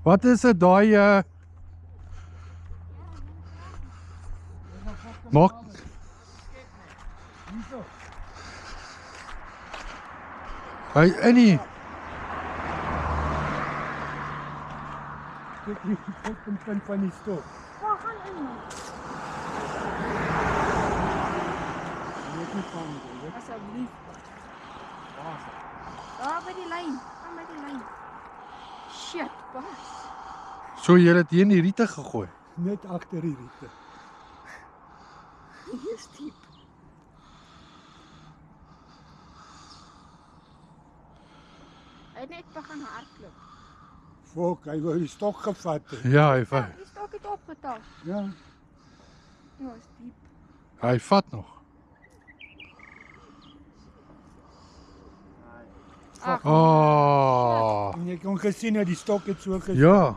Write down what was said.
Wat is dit daai maak hy in die Kyk nie, op die punt van die stok. Waar gaan in man? Weet nie van nie, weet. Asseblief. Waar is dit? Daar by die lyn. Gaan by die lyn. Shit, pas. so jy het hier in die riete gegooi. Net agter die riete. Hier is diep. Hy het net begin hardloop. Fok, hy wou die stok gevat het. Ja, hy Ja, die stok het opgetel. Ja, Ja, is diep. hy vat nog. Ag, Oh. en jy kon gesien dat die stok het so gesien. Ja.